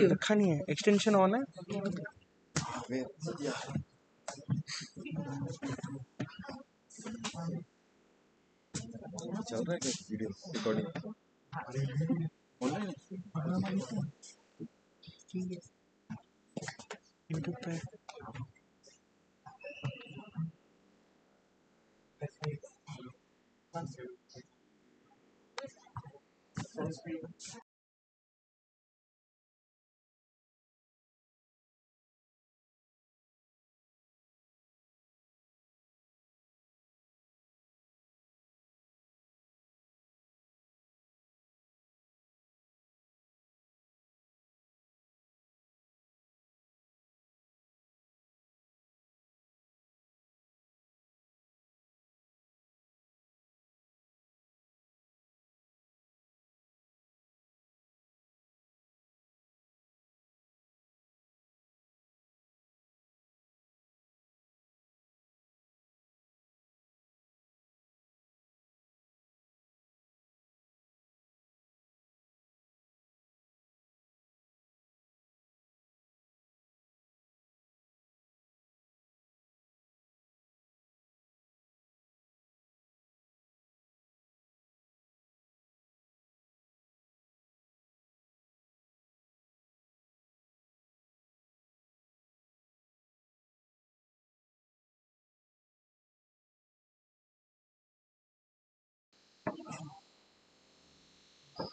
रखा नहीं है, एक्सटेंशन ऑन है। चल रहा है क्या वीडियो रिकॉर्डिंग ऑनलाइन? यूट्यूब पे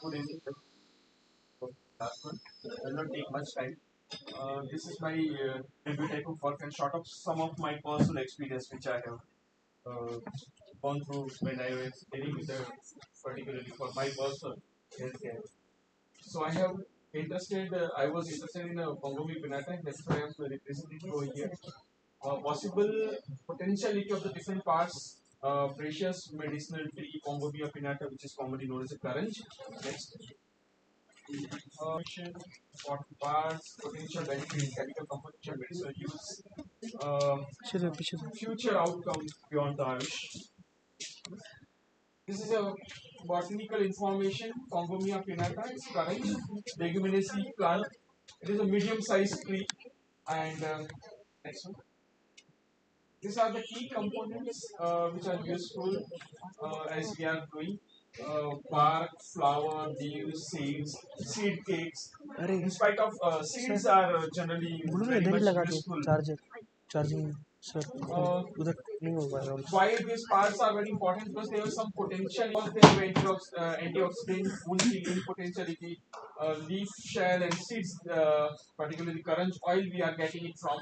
Good evening. Last one. Will not take much time. This is my review type of work and short of some of my personal experience which I have gone through when I was dealing with particularly for my personal healthcare. So I was interested in Pongomi Pinata, that's why I am representing over here. Possible potentiality of the different parts, precious medicinal tree, Pongomi Pinata, which is commonly known as a currant. Next. What parts, potential benefit, chemical composition, medicinal use, future outcomes beyond the AYUSH. This is a botanical information. Congomia pinnata is current leguminaceae plant. It is a medium-sized tree. And next one. These are the key components which are useful as we are doing. Bark, flower, leaves, seeds, seed cakes. In spite of seeds are generally very much useful. Charging sir उधर नहीं हो पाएगा। Why these parts are very important? Because they have some potential. They have antioxidant, wound healing potentiality, leaf shell and seeds, particularly currant oil we are getting it from.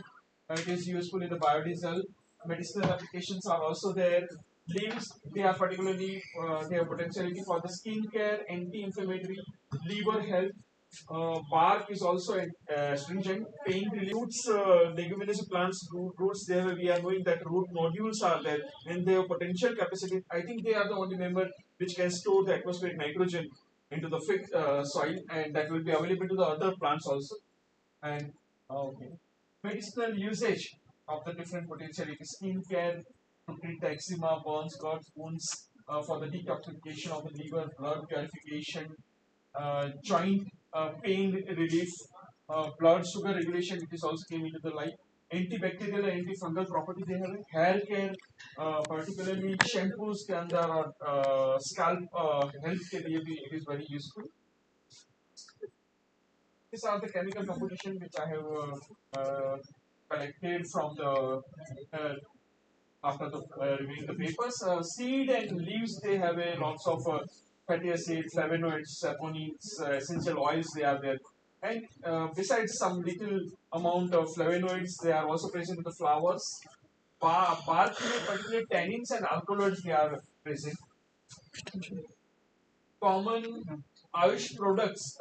It is useful in the biodiesel. Medicinal applications are also there. Leaves, they are particularly, they have potentiality for the skin care, anti-inflammatory, liver health. Bark is also astringent, pain relief. Roots, leguminous plants, roots, there we are knowing that root nodules are there and they have potential capacity. I think they are the only member which can store the atmospheric nitrogen into the fixed soil, and that will be available to the other plants also. And okay, medicinal usage of the different potentiality, skin care to treat the eczema, burns, cuts, wounds, for the detoxification of the liver, blood purification, joint pain relief, blood sugar regulation, it is also came into the light. Antibacterial and antifungal property they have. Hair care, particularly shampoos and scalp health care, it is very useful. These are the chemical composition which I have collected from the after the reviewing the papers. Seed and leaves they have a lots of fatty acids, flavonoids, saponins, essential oils they are there. And besides some little amount of flavonoids, they are also present in the flowers. Bark, particularly tannins and alkaloids, they are present. Common AYUSH products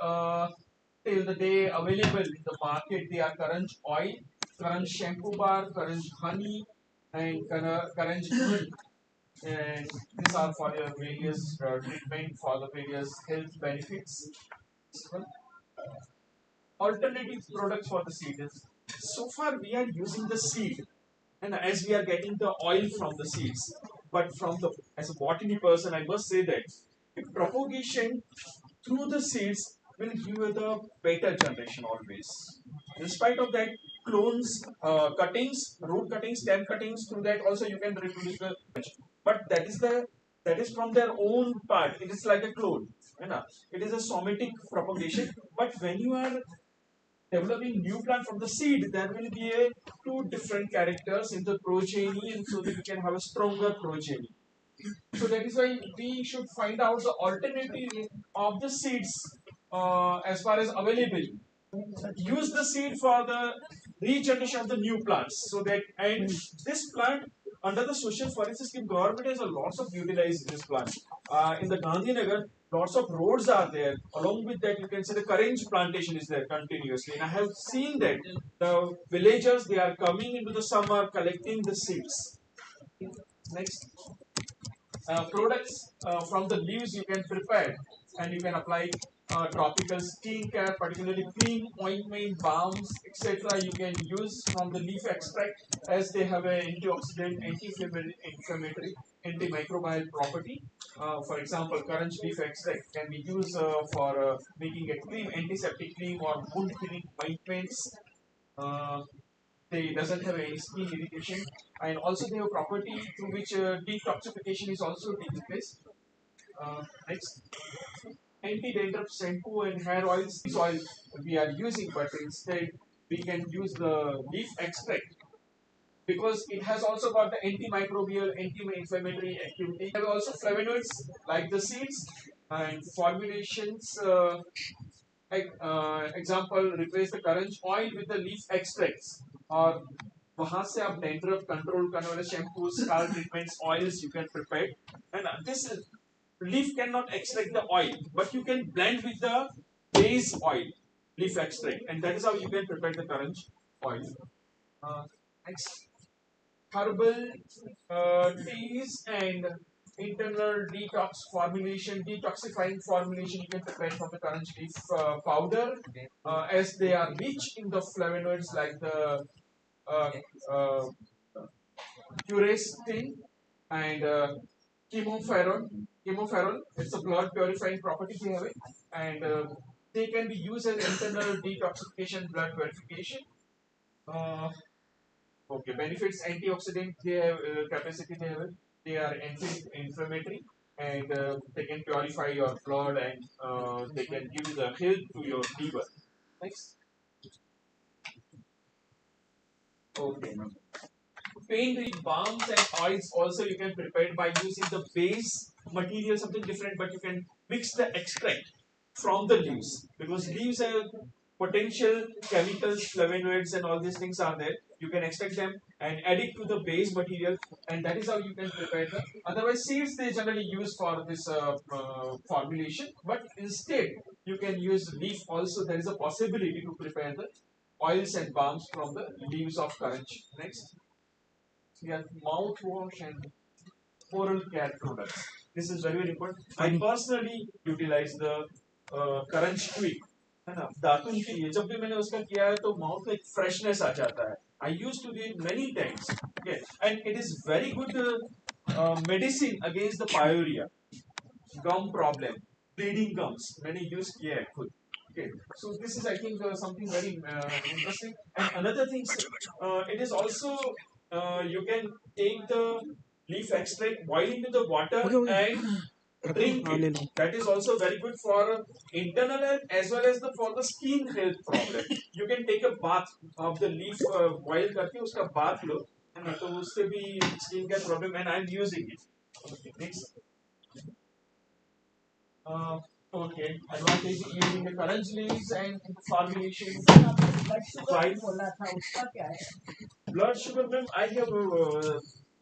till the day available in the market, they are currant oil, currant shampoo bar, currant honey, and currant ghee. And these are for your various treatment for the various health benefits. Alternative products for the seeds. So far, we are using the seed, and as we are getting the oil from the seeds, but from the as a botany person, I must say that propagation through the seeds will give you the better generation always. In spite of that, clones, cuttings, root cuttings, stem cuttings, through that also you can reproduce the. But that is from their own part. It is like a clone. You know? It is a somatic propagation. But when you are developing new plant from the seed, there will be two different characters in the progeny, and so that you can have a stronger progeny. So that is why we should find out the alternative of the seeds as far as available. Use the seed for the regeneration of the new plants. So that, and this plant under the social forestry scheme, government has a lots of utilized this plant. In the Gandhinagar, lots of roads are there. Along with that, you can see the current plantation is there continuously. And I have seen that the villagers, they are coming into the summer collecting the seeds. Next. Products from the leaves you can prepare and you can apply tropical skin care, particularly cream, ointment, balms, etc. You can use from the leaf extract as they have an antioxidant, anti-inflammatory, antimicrobial property. For example, currant leaf extract can be used for making a cream, antiseptic cream or wound healing ointments. They doesn't have any skin irritation, and also they have property through which detoxification is also taking place. Next, anti-dandruff shampoo and hair oils. This oil we are using, but instead we can use the leaf extract because it has also got the antimicrobial, anti-inflammatory activity. There are also flavonoids like the seeds and formulations. Example, replace the currant oil with the leaf extracts और वहां से आप dandruff control करने वाले shampoos, scalp treatments, oils you can prepare. And this leaf cannot extract the oil, but you can blend with the base oil, leaf extract, and that is how you can prepare the currant oil. Next, herbal teas and internal detox formulation, detoxifying formulation you can prepare from the currant leaf powder, as they are rich in the flavonoids like the uh, uh, quercetin and chemoferol. Chemoferol, it's a blood purifying property they have it, and they can be used as internal detoxification, blood purification. Uh, Okay, benefits antioxidant they have capacity they have. They are anti-inflammatory and they can purify your blood and they can give you the health to your liver. Next. Okay. Pain relief balms and oils also you can prepare by using the base material something different, but you can mix the extract from the leaves because leaves have potential chemicals, flavonoids, and all these things are there. You can extract them and add it to the base material, and that is how you can prepare the. Otherwise, seeds they generally use for this formulation, but instead you can use leaf also. There is a possibility to prepare the oils and balms from the leaves of currant. Next, we have mouthwash and oral care products. This is very important. I personally utilize the currant tweak. है ना दातुन के लिए जब भी मैंने उसका किया है तो माउथ में एक फ्रेशनेस आ जाता है. I used to do it many times. Okay, and it is very good medicine against the pyorrhea, gum problem, bleeding gums. मैंने use किया है खुद. Okay, so this is I think something very interesting. And another thing, it is also you can take the leaf extract, boil into the water and drink it. That is also very good for internal health as well as for the skin health problem. You can take a bath of the leaf boil करके उसका bath लो, है ना तो उससे भी skin का problem and I'm using it. Okay, next. Okay, advantage using the currant leaves and formulation. Blood sugar, ma'am, I have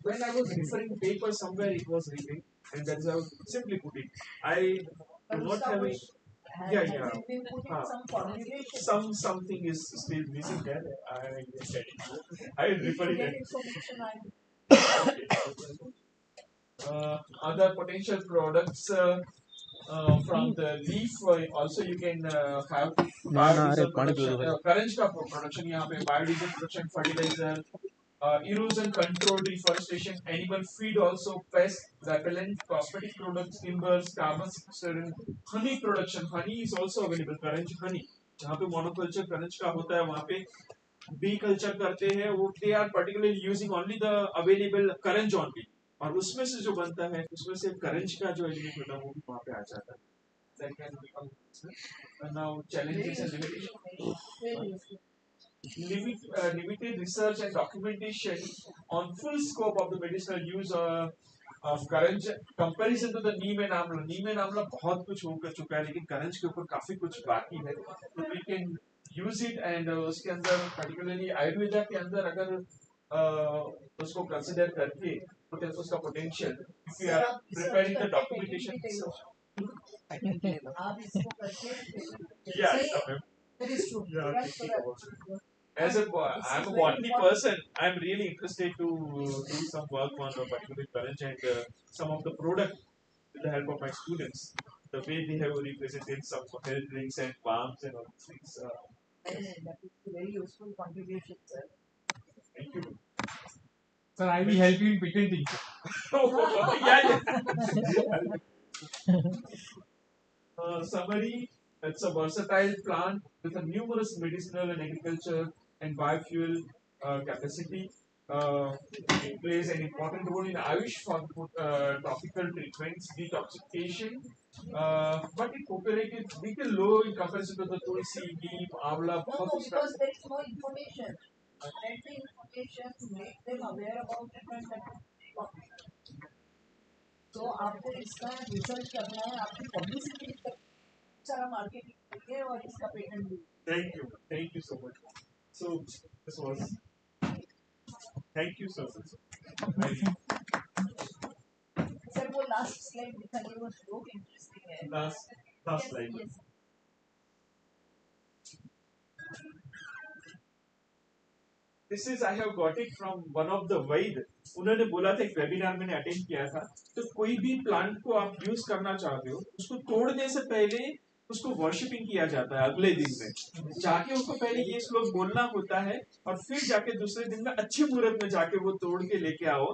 when I was referring paper somewhere it was reading, and that's how simply put it. I do not have a yeah. Something is still missing there. I get it. I refer it. Okay. Other potential products from the leaf also you can have biodiesel production, current का production यहाँ पे biodiesel production, fertilizer, erosion control, reforestation, animal feed also, pest, repellent, cosmetic products, timbers, carbon sequestration, honey production. Honey is also available, current honey. जहाँ पे monoculture करंज का होता है वहाँ पे बी कल्चर करते हैं वो they are particularly using only the available करंज ओनली और उसमें से जो बनता है उसमें से करंज का जो एलिमेंट होता है वो भी वहाँ पे आ जाता है. That can become now challenges and limitations. Limited research and documentation on full scope of the medicinal use of Karanj comparison to the Neem and आंवला. नीम and आंवला बहुत कुछ हो चुका है लेकिन करंज के ऊपर काफी कुछ बाकी है. तो we can use it and उसके अंदर particularly आयुर्वेदा के अंदर अगर उसको consider करके उसका potential if we are preparing the documentation. Yeah, that is true. Yeah, as I'm a botany person, I'm really interested to do some work on a particular current and some of the product with the help of my students. The way they have represented some health drinks and balms and all these things. That is a very useful contribution, sir. Thank you. Sir, I will help you in patenting. Summary, it's a versatile plant with a numerous medicinal and agriculture and biofuel capacity. It plays an important role in AYUSH for topical treatments, detoxification, but it operated little low in comparison to the tulsi, neem, amla. No, because there is no information. Let the information to make them aware about it and that. तो आपको इसका research करना है, आपकी publicity सारा marketing करिए और इसका पेटेंट भी. Thank you so much. So this was. Thank you so much. Sir वो लास्ट स्लाइड दिखाइए वो बहुत इंटरेस्टिंग है. Last slide. Yes. This is I have got it from one of the Vaid. उन्होंने बोला था एक वेबिनार मैंने अटेंड किया था. तो कोई भी प्लांट को आप यूज करना चाहते हो उसको तोड़ने से पहले उसको वर्शिपिंग किया जाता है अगले दिन में जाके उसको पहले ये श्लोक बोलना होता है और फिर जाके दूसरे दिन में अच्छे मुहूर्त में जाके वो तोड़ के लेके आओ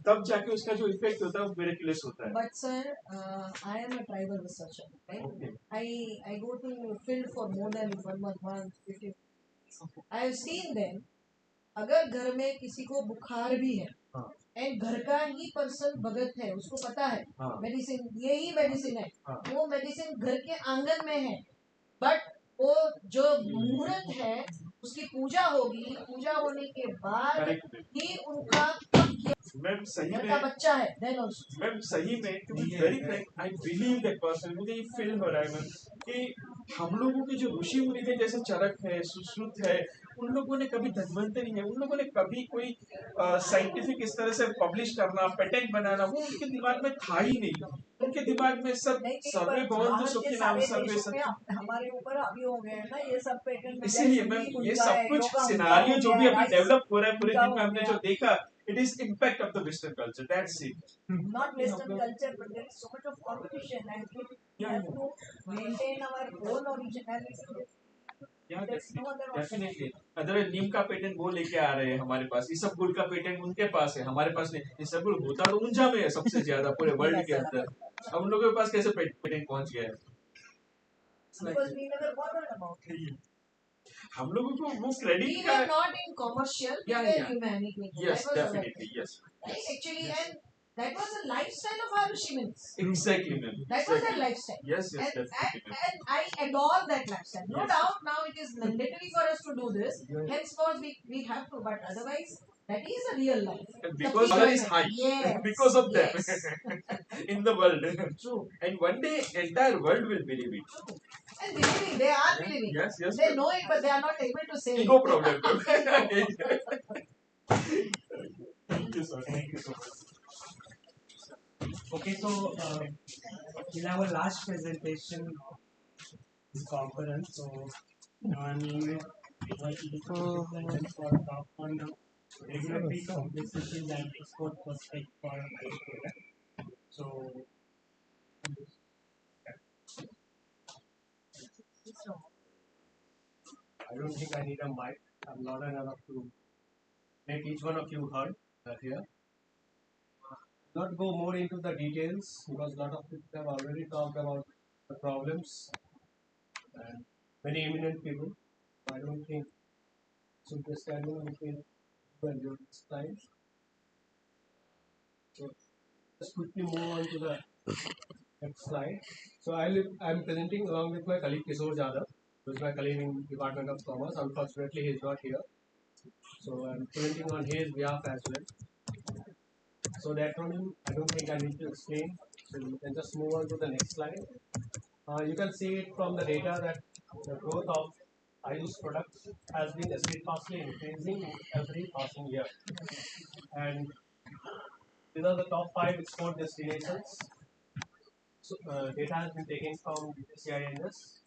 तब जाके उसका जो इफेक्ट होता है वो मिरेकुलस होता है. But sir, I am a tribal researcher, right? Okay. I go to field for more than 1 month, 15. I have seen them. अगर घर में किसी को बुखार भी है एंड घर का ही पर्सन भगत है उसको पता है मेडिसिन यही मेडिसिन है वो मेडिसिन घर के आंगन में है बट वो जो मुहूर्त है उसकी पूजा होगी पूजा होने के बाद ही उनका मैम सही में बच्चा है देन आल्सो मैम सही में to be very frank I believe that person मुझे ये फील हो रहा है मैम कि हम लोगों के जो ऋषि मुनि थे जैसे चरक है सुश्रुत है उन लोगों ने कभी धन्वंतरी है उन लोगों ने कभी कोई साइंटिफिक इस तरह से पब्लिश करना पेटेंट बनाना वो उनके दिमाग में था ही नहीं. उनके दिमाग में सब सर्वे बहुत सुखी नाम सर्वे सब हमारे ऊपर अभी हो गए हैं ना ये सब पेटेंट. इसीलिए मैम ये सब कुछ सिनारियो जो भी अभी डेवलप हो रहा है पूरे दिन में हमने जो देखा it is impact of the Western culture. That's it. Not Western culture, but there is so much of competition, and we have to maintain our own originality. Yeah, definitely. Otherwise neem का पेटेंट वो लेके आ रहे हैं हमारे पास. इसबगुल का patent उनके पास है हमारे पास नहीं. इसबगुल होता तो ऊंचा में है सबसे ज्यादा पूरे वर्ल्ड के अंदर. अब उन लोगों के पास कैसे पेटेंट पहुंच गया है? Because we never bothered about it. हम लोगों को वो क्रेडिट We का were not in commercial, we were humanity. yes That was definitely yes right? Actually, and that was the lifestyle of our Shimons. exactly ma'am That was their lifestyle. yes definitely And I adore that lifestyle. No Yes. doubt now it is mandatory for us to do this. Henceforth we have to, but otherwise that is a real life. because dollar is high Yes. because of them Yes. in the world. True. And one day entire world will believe it. And believing, they are believing. Yes They know it, but they are not able to say ego it. problem. Thank you sir. Thank you so much. Okay, so in our last presentation of this conference, so I'm invited to present for talk on the regulatory complexities and export prospect for this product. So I don't think I need a mic. I'm not enough to like each one of you heard here. Not go more into the details because a lot of people have already talked about the problems and many eminent people. I don't think should be standing between you and your time. So just quickly move on to the next slide. So I'm presenting along with my colleague Kishore Jadhav, who is my colleague in Department of Commerce. Unfortunately, he is not here. So I'm presenting on his behalf as well. So that one I don't think I need to explain. So you can just move on to the next slide. You can see it from the data that the growth of AYUSH products has been steadfastly increasing every passing year. And these are the top 5 export destinations. So, data has been taken from CINS.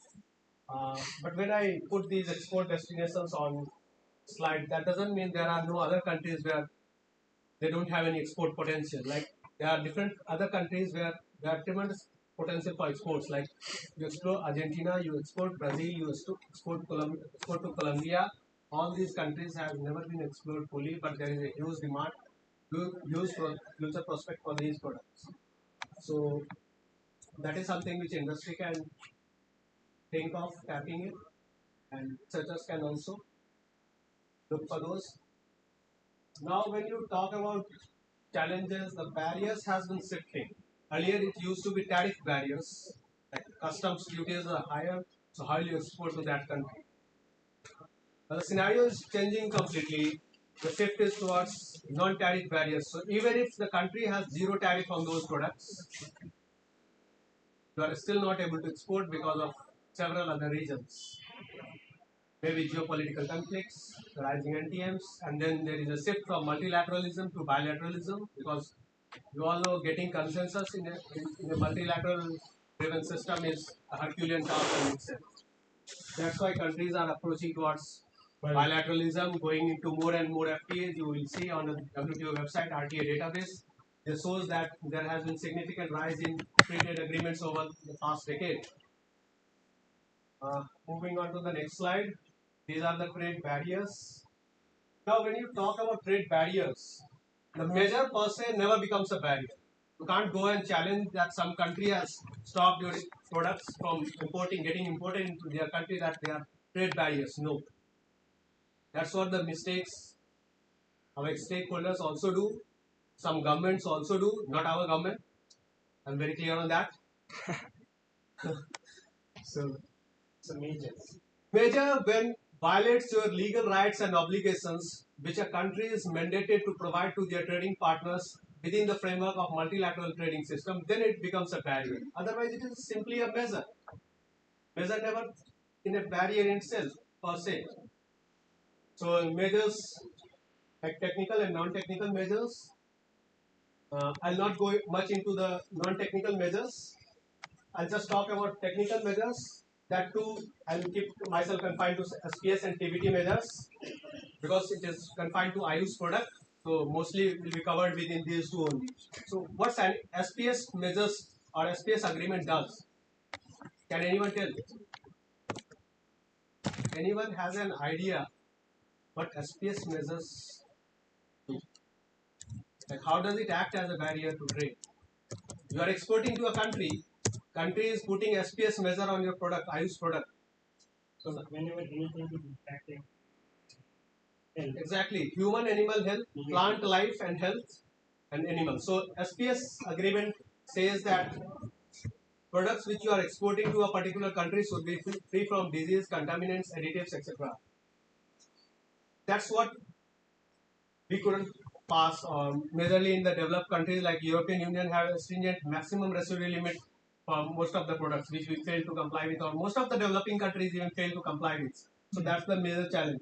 But when I put these export destinations on slide, that doesn't mean there are no other countries where they don't have any export potential. Like there are different other countries where there are tremendous potential for exports. Like you explore Argentina, you export Brazil, you export to Colombia. All these countries have never been explored fully, but there is a huge demand, huge future prospect for these products. So that is something which industry can think of tapping it, and researchers can also look for those. Now, when you talk about challenges, the barriers has been shifting. Earlier, it used to be tariff barriers, like customs duties are higher, so how you export to that country. But the scenario is changing completely. The shift is towards non-tariff barriers. So even if the country has zero tariff on those products, you are still not able to export because of several other reasons. Maybe geopolitical conflicts, rising NTMs, and then there is a shift from multilateralism to bilateralism because you all know getting consensus in a multilateral driven system is a Herculean task in itself. That's why countries are approaching towards bilateralism, going into more and more FTAs. You will see on the WTO website, RTA database, this shows that there has been significant rise in free trade agreements over the past decade. Moving on to the next slide. These are the trade barriers. Now, when you talk about trade barriers, the measure per se never becomes a barrier. You can't go and challenge that some country has stopped your products from getting imported into their country, that they are trade barriers. No. That's what the mistakes our stakeholders also do. Some governments also do, not our government. I'm very clear on that. So, major when violates your legal rights and obligations which a country is mandated to provide to their trading partners within the framework of multilateral trading system, then it becomes a barrier. Otherwise, it is simply a measure. Measure never in a barrier in itself per se. So measures like technical and non-technical measures. I'll not go much into the non-technical measures. I'll just talk about technical measures. That too, I'll keep myself confined to SPS and TBT measures because it is confined to AYUSH product. So mostly it will be covered within these two only. So what SPS measures or SPS agreement does? Can anyone tell? Anyone has an idea what SPS measures do? Like how does it act as a barrier to trade? You are exporting to a country is putting SPS measure on your product, AYUSH product. So whenever anything is impacting health. Exactly, human animal health, plant life and health and animal. So SPS agreement says that products which you are exporting to a particular country should be free from disease, contaminants, additives, etc. That's what we couldn't pass on. Majorly in the developed countries like European Union have a stringent maximum residual limit for most of the products which we fail to comply with, or most of the developing countries even fail to comply with. So that's the major challenge.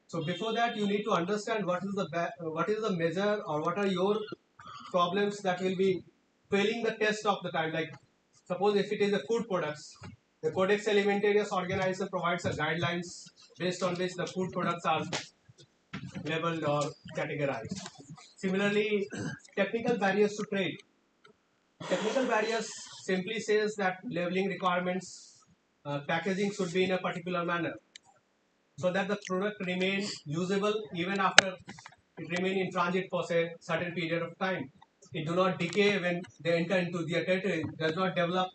So before that, you need to understand what is the measure or what are your problems that will be failing the test of the time. Like suppose if it is a food products, the Codex Alimentarius organization provides a guidelines based on which the food products are labeled or categorized. Similarly, technical barriers to trade. Technical barriers simply says that labeling requirements, packaging should be in a particular manner so that the product remains usable even after it remain in transit for say certain period of time. It do not decay when they enter into their territory. It does not develop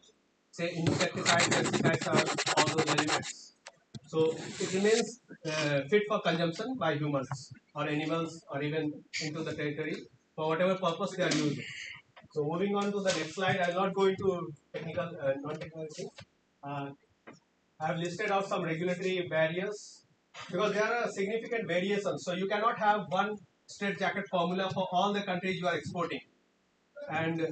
say insecticides, pesticides, or all those elements. So it remains fit for consumption by humans or animals or even into the territory for whatever purpose they are using. So moving on to the next slide, I will not go into technical, non-technical things. Uh, I have listed out some regulatory barriers because there are significant variations. So you cannot have one straight jacket formula for all the countries you are exporting. And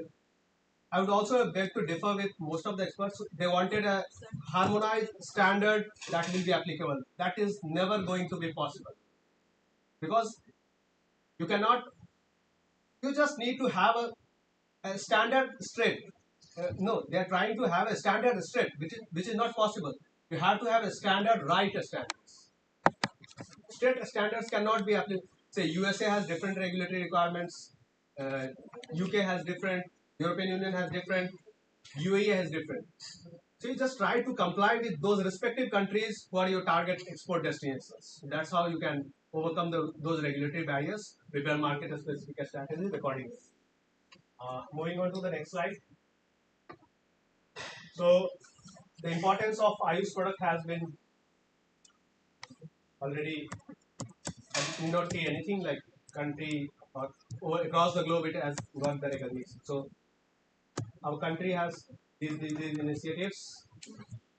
I would also beg to differ with most of the experts. They wanted a harmonized standard that will be applicable. That is never going to be possible because you cannot. You just need to have a standard straight. No, they are trying to have a standard straight, which is not possible. You have to have a standard right standards. State standards cannot be applied. Say USA has different regulatory requirements, UK has different, European Union has different, UAE has different. So you just try to comply with those respective countries who are your target export destinations. That's how you can overcome those regulatory barriers, prepare market specific strategies accordingly. Moving on to the next slide. So the importance of AYUSH product has been already. I need not say anything like country or across the globe it has got the recognition. So our country has these initiatives.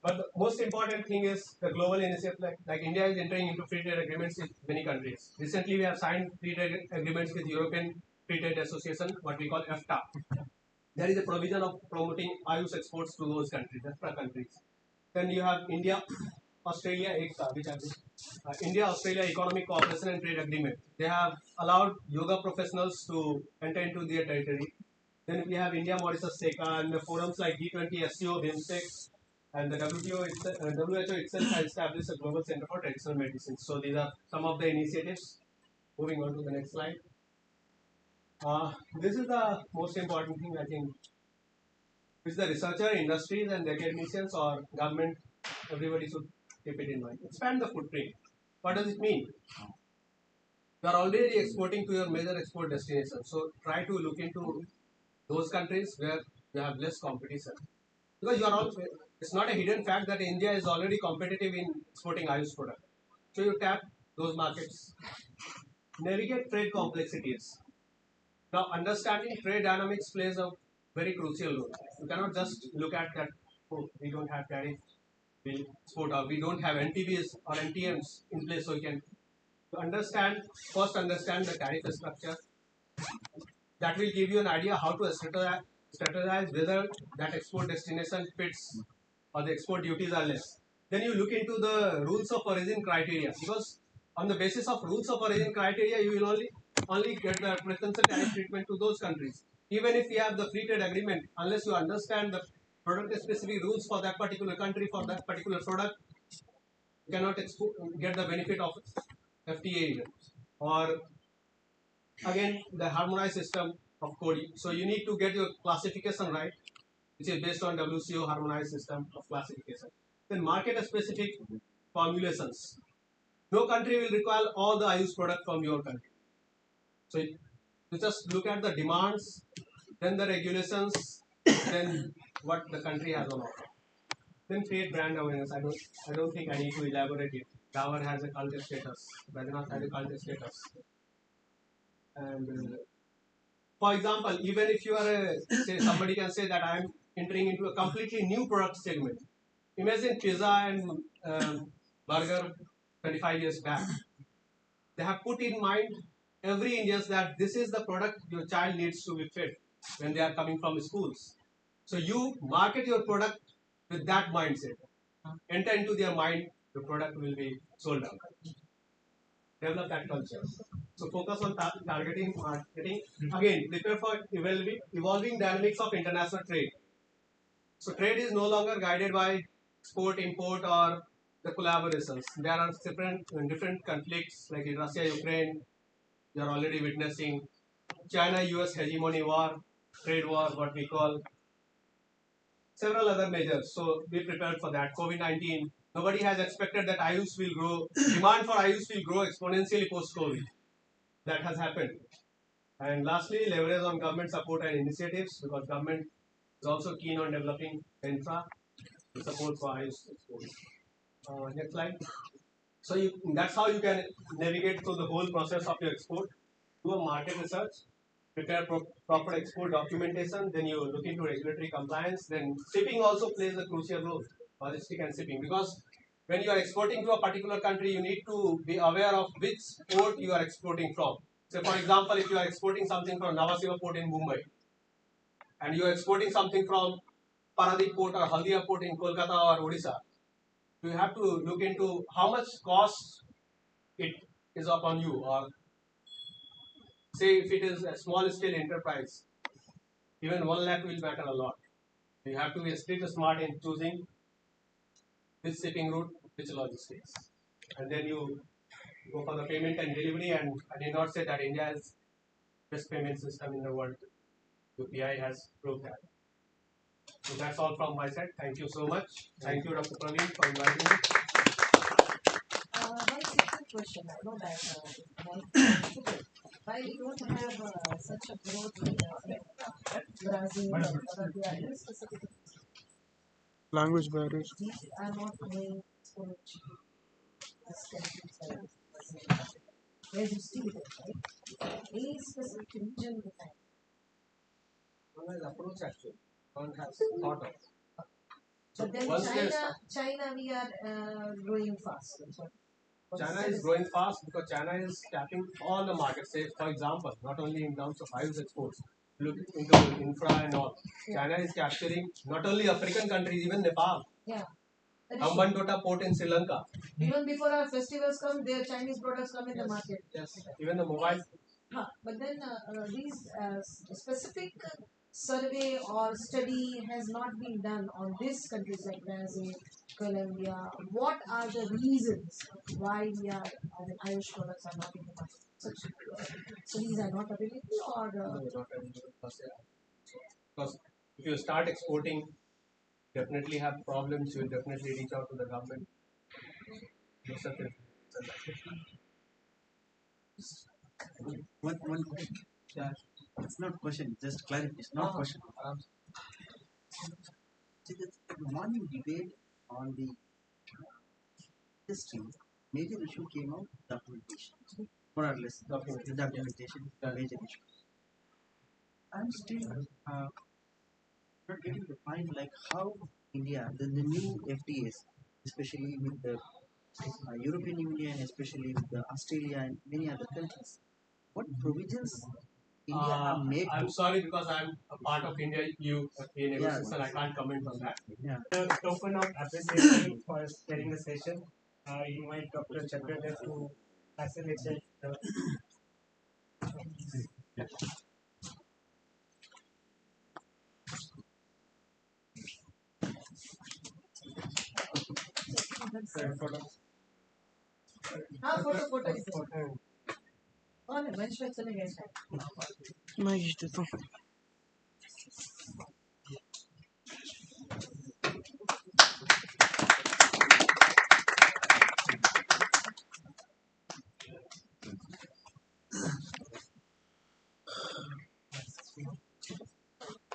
But the most important thing is the global initiative. Like India is entering into free trade agreements with many countries. Recently, we have signed free trade agreements with European Free Trade Association, what we call EFTA. There is a provision of promoting AYUSH exports to those countries, EFTA countries. Then you have India, Australia, ECTA, which are India-Australia Economic Cooperation and Trade Agreement. They have allowed yoga professionals to enter into their territory. Then we have India, Mauritius, SECA, and the forums like G20, SCO, BIMSTEC, and the WHO itself has established a global center for traditional medicine. So these are some of the initiatives. Moving on to the next slide. This is the most important thing I think. Which the researcher, industries, and the academicians or government, everybody should keep it in mind. Expand the footprint. What does it mean? You are already exporting to your major export destinations. So try to look into those countries where you have less competition. Because you are also, it's not a hidden fact that India is already competitive in exporting AYUSH product. So you tap those markets. Navigate trade complexities. Now understanding trade dynamics plays a very crucial role. You cannot just look at that, oh, we don't have tariff, we export or we don't have NTBs or NTMs in place so we can first understand the tariff structure. That will give you an idea how to strategize whether that export destination fits or the export duties are less. Then you look into the rules of origin criteria because on the basis of rules of origin criteria, you will only get the preferential tariff treatment to those countries. Even if you have the free trade agreement, unless you understand the product specific rules for that particular country for that particular product, you cannot get the benefit of FTA or again the harmonized system of coding. So you need to get your classification right, which is based on WCO harmonized system of classification. Then market specific formulations. No country will require all the AYUSH product from your country. So you just look at the demands, then the regulations, then what the country has on offer. Then create brand awareness. I don't think I need to elaborate it. Dower has a cult status. Bajanath has a cult status. And for example, even if you are say somebody can say that I am entering into a completely new product segment. Imagine pizza and burger 25 years back. They have put in mind every Indians that this is the product your child needs to be fed when they are coming from schools. So you market your product with that mindset. Enter into their mind, the product will be sold out. Develop that culture. So focus on targeting marketing. Again, prepare for evolving dynamics of international trade. So trade is no longer guided by export, import, or the collaborations. There are different conflicts like in Russia, Ukraine. You are already witnessing China-US hegemony war, trade war, what we call several other measures. So be prepared for that. COVID-19. Nobody has expected that AYUSH will grow. Demand for AYUSH will grow exponentially post-COVID. that has happened. And lastly, leverage on government support and initiatives, because government is also keen on developing infra support for AYUSH exports. Next slide. So that's how you can navigate through the whole process of your export. Do a market research, prepare proper export documentation, then you look into regulatory compliance. Then shipping also plays a crucial role, logistic and shipping, because when you are exporting to a particular country, you need to be aware of which port you are exporting from. So, for example, if you are exporting something from Navasiva port in Mumbai, and you are exporting something from Paradip port or Haldia port in Kolkata or Odisha, you have to look into how much cost it is upon you, or say if it is a small scale enterprise, even 1 lakh will matter a lot. You have to be straight smart in choosing which shipping route, which logistics, and then you go for the payment and delivery. And I did not say that India is best payment system in the world. UPI has proved that. So that's all from my side. Thank you so much. Thank you, Dr. Praveen, for inviting me. One simple question. I know that why we don't have such a growth in Brazil or Colombia, any specific Language barriers. these are not going exponentially as countries like where you see them, right? Any specific region behind. One has approach actually. One has thought of. But then once they China, we are growing fast. China is growing fast because China is tapping all the markets. Say, for example, not only in terms of AYUSH exports, look into infra and all. China is capturing not only African countries, even Nepal. Yeah. Hambantota port in Sri Lanka. Even before our festivals come, their Chinese products come in the market. Yes. Even the mobile. But then these specific survey or study has not been done on these countries like Brazil, Colombia. What are the reasons why we are AYUSH products are not in the market? Such studies are not available, or No, not available because if you start exporting, definitely have problems. You will definitely reach out to the government. One question. Yeah, it's not question, just clarification, not question. See, the morning debate on the history, major issue came out documentation. More or less, the documentation is the major issue. I'm still not getting the point like how India, the new FTAs, especially with the European Union, especially with the Australia and many other countries, what provisions India have made? I'm sorry because I'm a part of India EU FTA negotiation. I can't comment on that. Yeah. The token of appreciation for sharing the session, invite Dr. Chakradev to facilitate the हाँ photo photo कौन है मंच पे चले गए शायद मैं खींच देता हूँ